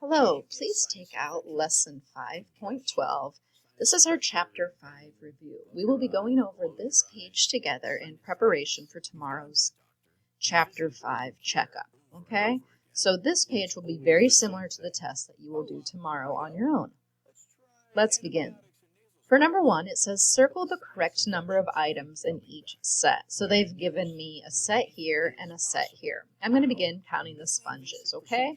Hello, please take out Lesson 5.12. This is our Chapter 5 review. We will be going over this page together in preparation for tomorrow's Chapter 5 checkup, okay? So this page will be very similar to the test that you will do tomorrow on your own. Let's begin. For number 1, it says circle the correct number of items in each set. So they've given me a set here and a set here. I'm going to begin counting the sponges, okay?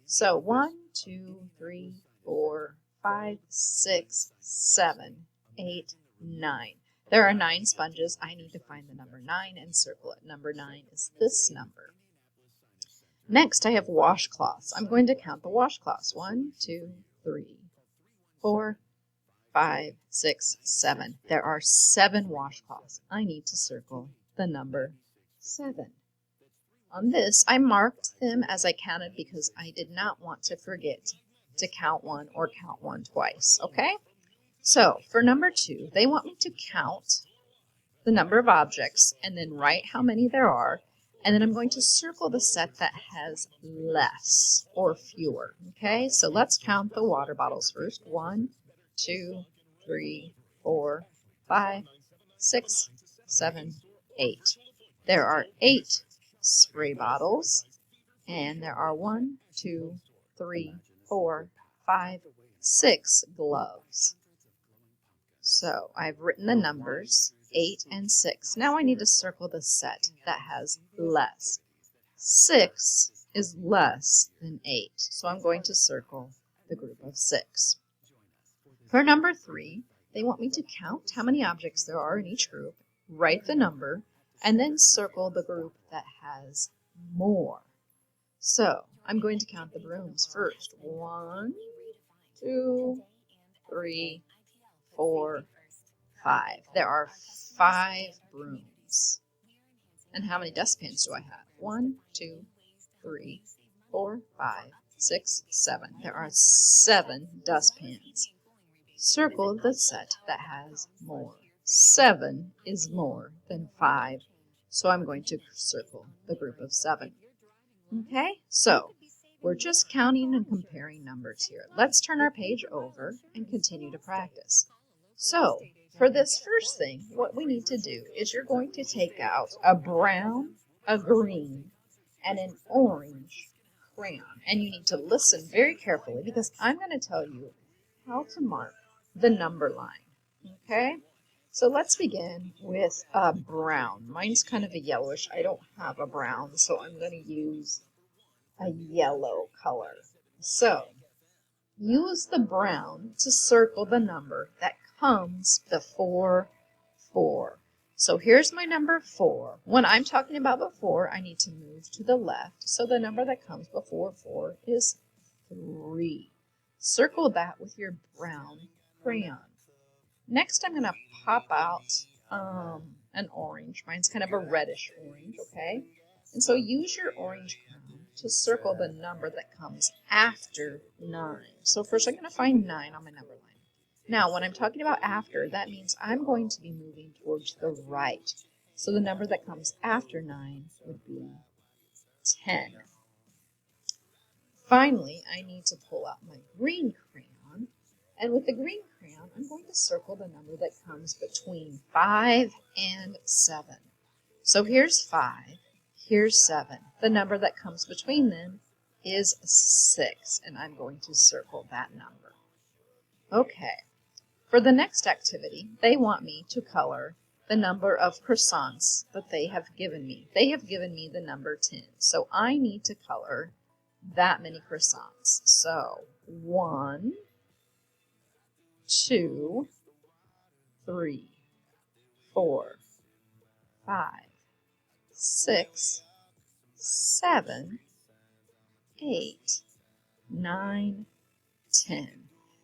So 1, 2, 3, 4, 5, 6, 7, 8, 9. There are 9 sponges. I need to find the number 9 and circle it. Number 9 is this number. Next, I have washcloths. I'm going to count the washcloths. 1, 2, 3, 4, 5, 6, 7. There are 7 washcloths. I need to circle the number 7. On this, I marked them as I counted because I did not want to forget to count one or count one twice, okay? So, for number 2, they want me to count the number of objects and then write how many there are, and then I'm going to circle the set that has less or fewer, okay? So let's count the water bottles first. 1, 2, 3, 4, 5, 6, 7, 8. There are 8 spray bottles, and there are 1, 2, 3, 4, 5, 6 gloves. So I've written the numbers 8 and 6. Now I need to circle the set that has less. 6 is less than 8, so I'm going to circle the group of 6. For number 3, they want me to count how many objects there are in each group, write the number, and then circle the group that has more. So I'm going to count the brooms first. 1, 2, 3, 4, 5. There are 5 brooms. And how many dustpans do I have? 1, 2, 3, 4, 5, 6, 7. There are 7 dustpans. Circle the set that has more. 7 is more than 5, so I'm going to circle the group of 7. Okay, so we're just counting and comparing numbers here. Let's turn our page over and continue to practice. So, for this first thing, what we need to do is you're going to take out a brown, a green, and an orange crayon. And you need to listen very carefully because I'm going to tell you how to mark the number line. Okay? So let's begin with brown. Mine's kind of a yellowish. I don't have a brown, so I'm going to use a yellow color. So use the brown to circle the number that comes before 4. So here's my number 4. When I'm talking about before, I need to move to the left. So the number that comes before 4 is 3. Circle that with your brown crayon. Next, I'm going to pop out an orange. Mine's kind of a reddish orange, okay? And so use your orange crayon to circle the number that comes after 9. So first I'm going to find 9 on my number line. Now, when I'm talking about after, that means I'm going to be moving towards the right. So the number that comes after 9 would be 10. Finally, I need to pull out my green crayon. And with the green crayon, I'm going to circle the number that comes between 5 and 7. So here's 5, here's 7. The number that comes between them is 6, and I'm going to circle that number. Okay, for the next activity, they want me to color the number of croissants that they have given me. They have given me the number 10, so I need to color that many croissants. So 1, 2, 3, 4, 5, 6, 7, 8, 9, 10.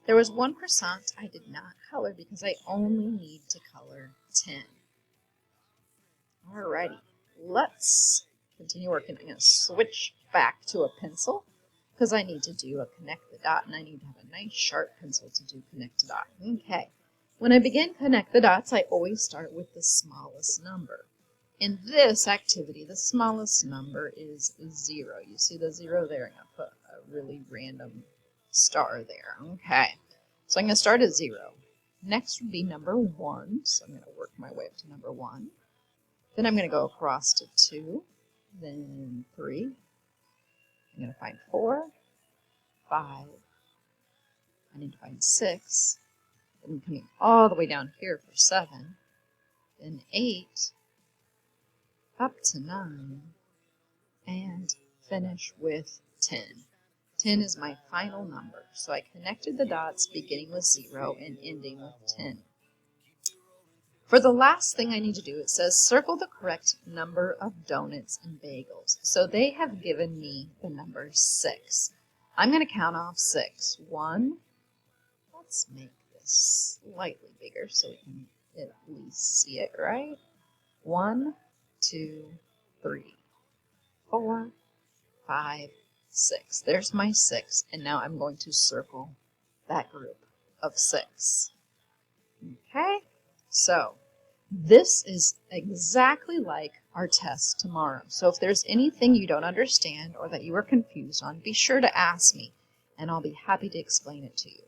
There was 1 croissant I did not color because I only need to color 10. Alrighty, let's continue working. I'm going to switch back to a pencil because I need to do a connect the dot, and I need to have a nice sharp pencil to do connect the dot. Okay, when I begin connect the dots, I always start with the smallest number. In this activity, the smallest number is 0. You see the 0 there? I'm going to put a really random star there. Okay, so I'm going to start at 0. Next would be number 1, so I'm going to work my way up to number 1. Then I'm going to go across to 2, then 3. I'm going to find 4, 5. I need to find 6. Then I'm coming all the way down here for 7, then 8, up to 9, and finish with 10. 10 is my final number, so I connected the dots beginning with 0 and ending with 10. For the last thing I need to do, it says circle the correct number of donuts and bagels. So they have given me the number 6. I'm going to count off 6. 1, let's make this slightly bigger so we can at least see it, right? 1, 2, 3, 4, 5, 6. There's my 6, and now I'm going to circle that group of 6. Okay, so this is exactly like our test tomorrow. So if there's anything you don't understand or that you are confused on, be sure to ask me, and I'll be happy to explain it to you.